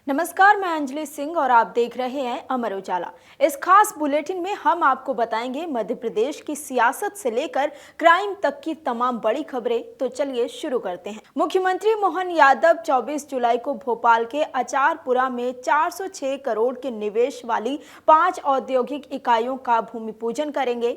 नमस्कार, मैं अंजलि सिंह और आप देख रहे हैं अमर उजाला। इस खास बुलेटिन में हम आपको बताएंगे मध्य प्रदेश की सियासत से लेकर क्राइम तक की तमाम बड़ी खबरें। तो चलिए शुरू करते हैं। मुख्यमंत्री मोहन यादव 24 जुलाई को भोपाल के अचारपुरा में 406 करोड़ के निवेश वाली 5 औद्योगिक इकाइयों का भूमि पूजन करेंगे।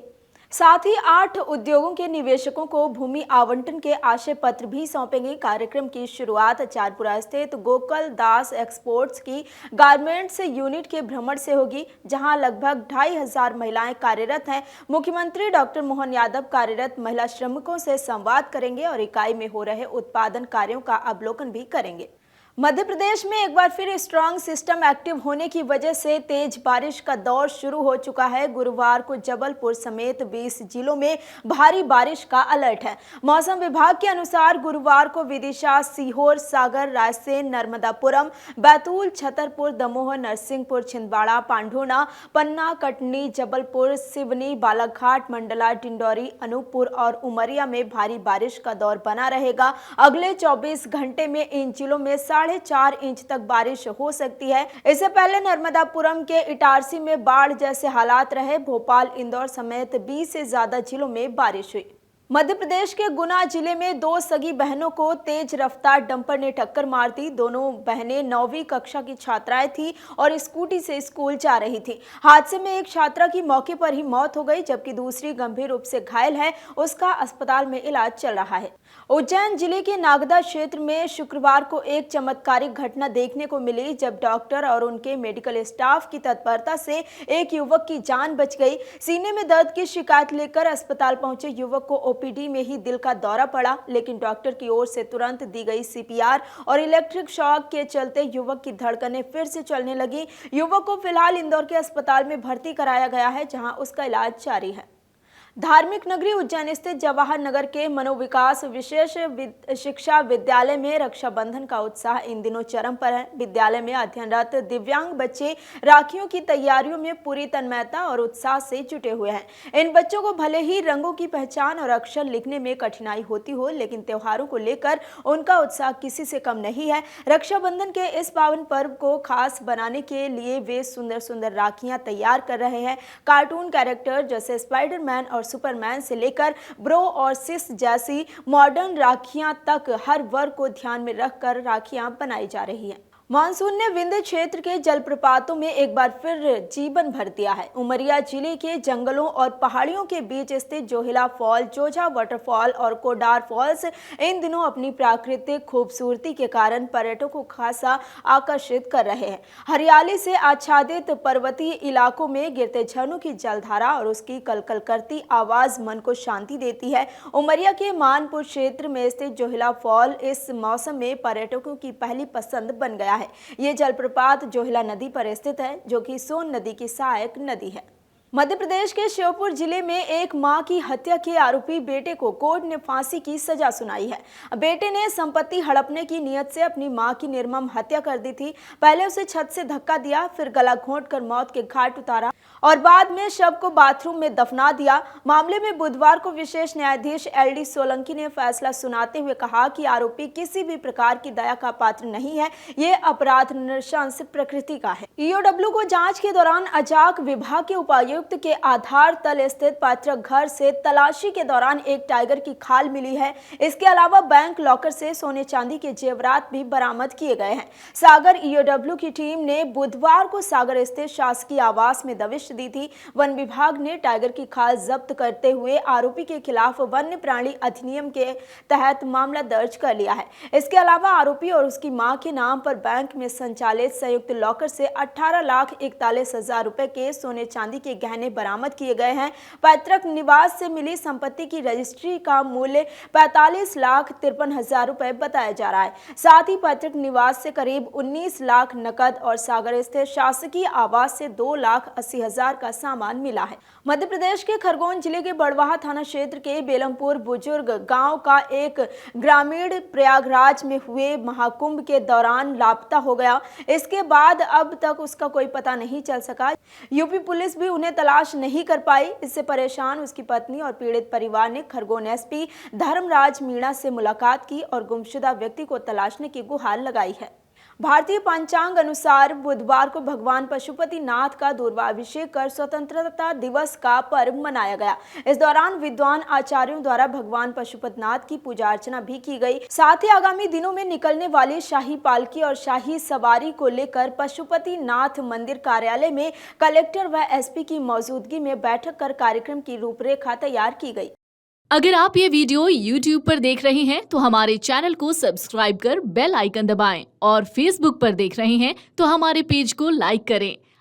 साथ ही 8 उद्योगों के निवेशकों को भूमि आवंटन के आशय पत्र भी सौंपेंगे। कार्यक्रम की शुरुआत अचारपुरा स्थित गोकुल दास एक्सपोर्ट्स की गारमेंट्स यूनिट के भ्रमण से होगी, जहां लगभग 2,500 महिलाएं कार्यरत हैं। मुख्यमंत्री डॉक्टर मोहन यादव कार्यरत महिला श्रमिकों से संवाद करेंगे और इकाई में हो रहे उत्पादन कार्यों का अवलोकन भी करेंगे। मध्य प्रदेश में एक बार फिर स्ट्रांग सिस्टम एक्टिव होने की वजह से तेज बारिश का दौर शुरू हो चुका है। गुरुवार को जबलपुर समेत 20 जिलों में भारी बारिश का अलर्ट है। मौसम विभाग के अनुसार गुरुवार को विदिशा, सीहोर, सागर, रायसेन, नर्मदापुरम, बैतूल, छतरपुर, दमोह, नरसिंहपुर, छिंदवाड़ा, पांढुना, पन्ना, कटनी, जबलपुर, सिवनी, बालाघाट, मंडला, डिंडौरी, अनूपपुर और उमरिया में भारी बारिश का दौर बना रहेगा। अगले 24 घंटे में इन जिलों में 4.5 इंच तक बारिश हो सकती है। इससे पहले नर्मदापुरम के इटारसी में बाढ़ जैसे हालात रहे। भोपाल, इंदौर समेत 20 से ज्यादा जिलों में बारिश हुई। मध्य प्रदेश के गुना जिले में 2 सगी बहनों को तेज रफ्तार डंपर ने टक्कर मार दी। दोनों बहनें 9वीं कक्षा की छात्राएं थीं और स्कूटी से स्कूल जा रही थीं। हादसे में एक छात्रा की मौके पर ही मौत हो गई, जबकि दूसरी गंभीर रूप से घायल है। उसका अस्पताल में इलाज चल रहा है। उज्जैन जिले के नागदा क्षेत्र में शुक्रवार को एक चमत्कारिक घटना देखने को मिली, जब डॉक्टर और उनके मेडिकल स्टाफ की तत्परता से एक युवक की जान बच गई। सीने में दर्द की शिकायत लेकर अस्पताल पहुंचे युवक को ओपीडी में ही दिल का दौरा पड़ा, लेकिन डॉक्टर की ओर से तुरंत दी गई सीपीआर और इलेक्ट्रिक शॉक के चलते युवक की धड़कनें फिर से चलने लगी। युवक को फिलहाल इंदौर के अस्पताल में भर्ती कराया गया है, जहां उसका इलाज जारी है। धार्मिक नगरी उज्जैन स्थित जवाहर नगर के मनोविकास विशेष शिक्षा विद्यालय में रक्षाबंधन का उत्साह इन दिनों चरम पर है। विद्यालय में अध्ययनरत दिव्यांग बच्चे राखियों की तैयारियों में पूरी तन्मयता और उत्साह से जुटे हुए हैं। इन बच्चों को भले ही रंगों की पहचान और अक्षर लिखने में कठिनाई होती हो, लेकिन त्योहारों को लेकर उनका उत्साह किसी से कम नहीं है। रक्षाबंधन के इस पावन पर्व को खास बनाने के लिए वे सुंदर सुंदर राखियां तैयार कर रहे हैं। कार्टून कैरेक्टर जैसे स्पाइडरमैन और सुपरमैन से लेकर ब्रो और सिस जैसी मॉडर्न राखियां तक हर वर्ग को ध्यान में रखकर राखियां बनाई जा रही हैं। मानसून ने विंध्य क्षेत्र के जलप्रपातों में एक बार फिर जीवन भर दिया है। उमरिया जिले के जंगलों और पहाड़ियों के बीच स्थित जोहिला फॉल, जोजा वाटरफॉल और कोडार फॉल्स इन दिनों अपनी प्राकृतिक खूबसूरती के कारण पर्यटकों को खासा आकर्षित कर रहे हैं। हरियाली से आच्छादित पर्वतीय इलाकों में गिरते झरनों की जलधारा और उसकी कलकल करती आवाज मन को शांति देती है। उमरिया के मानपुर क्षेत्र में स्थित जोहिला फॉल इस मौसम में पर्यटकों की पहली पसंद बन गया है। ये जलप्रपात जोहिला नदी पर स्थित है, जो कि सोन नदी की सहायक नदी है। मध्य प्रदेश के श्योपुर जिले में एक मां की हत्या के आरोपी बेटे को कोर्ट ने फांसी की सजा सुनाई है। बेटे ने संपत्ति हड़पने की नियत से अपनी मां की निर्मम हत्या कर दी थी। पहले उसे छत से धक्का दिया, फिर गला घोंटकर मौत के घाट उतारा और बाद में शव को बाथरूम में दफना दिया। मामले में बुधवार को विशेष न्यायाधीश एलडी सोलंकी ने फैसला सुनाते हुए कहा कि आरोपी किसी भी प्रकार की दया का पात्र नहीं है। ये अपराध नृशंस प्रकृति का है। ईओडब्ल्यू को जांच के दौरान अजाक विभाग के उपायुक्त के आधार तल स्थित पैतृक घर से तलाशी के दौरान एक टाइगर की खाल मिली है। इसके अलावा बैंक लॉकर से सोने चांदी के जेवरात भी बरामद किए गए हैं। सागर ईओडब्ल्यू की टीम ने बुधवार को सागर स्थित शासकीय आवास में दबिश दी थी। वन विभाग ने टाइगर की खाल जब्त करते हुए आरोपी के खिलाफ वन्य प्राणी अधिनियम के तहत मामला दर्ज कर लिया है। इसके अलावा आरोपी और उसकी मां के नाम पर बैंक में संचालित संयुक्त लॉकर से 18,41,000 रुपए के सोने चांदी के गहने बरामद किए गए हैं। पैतृक निवास से मिली संपत्ति की रजिस्ट्री का मूल्य 45,53,000 रुपए बताया जा रहा है। साथ ही पैतृक निवास से करीब 19 लाख नकद और सागर स्थित शासकीय आवास से 2,80,000 का सामान मिला है। मध्य प्रदेश के खरगोन जिले के बड़वाहा थाना क्षेत्र के बेलमपुर बुजुर्ग गांव का एक ग्रामीण प्रयागराज में हुए महाकुंभ के दौरान लापता हो गया। इसके बाद अब तक उसका कोई पता नहीं चल सका। यूपी पुलिस भी उन्हें तलाश नहीं कर पाई। इससे परेशान उसकी पत्नी और पीड़ित परिवार ने खरगोन एसपी धर्मराज मीणा से मुलाकात की और गुमशुदा व्यक्ति को तलाशने की गुहार लगाई है। भारतीय पंचांग अनुसार बुधवार को भगवान पशुपतिनाथ का दूर्वाभिषेक कर स्वतंत्रता दिवस का पर्व मनाया गया। इस दौरान विद्वान आचार्यों द्वारा भगवान पशुपतिनाथ की पूजा अर्चना भी की गई। साथ ही आगामी दिनों में निकलने वाली शाही पालकी और शाही सवारी को लेकर पशुपतिनाथ मंदिर कार्यालय में कलेक्टर व एसपी की मौजूदगी में बैठक कर कार्यक्रम की रूपरेखा तैयार की गई। अगर आप ये वीडियो YouTube पर देख रहे हैं तो हमारे चैनल को सब्सक्राइब कर बेल आइकन दबाएं और Facebook पर देख रहे हैं तो हमारे पेज को लाइक करें।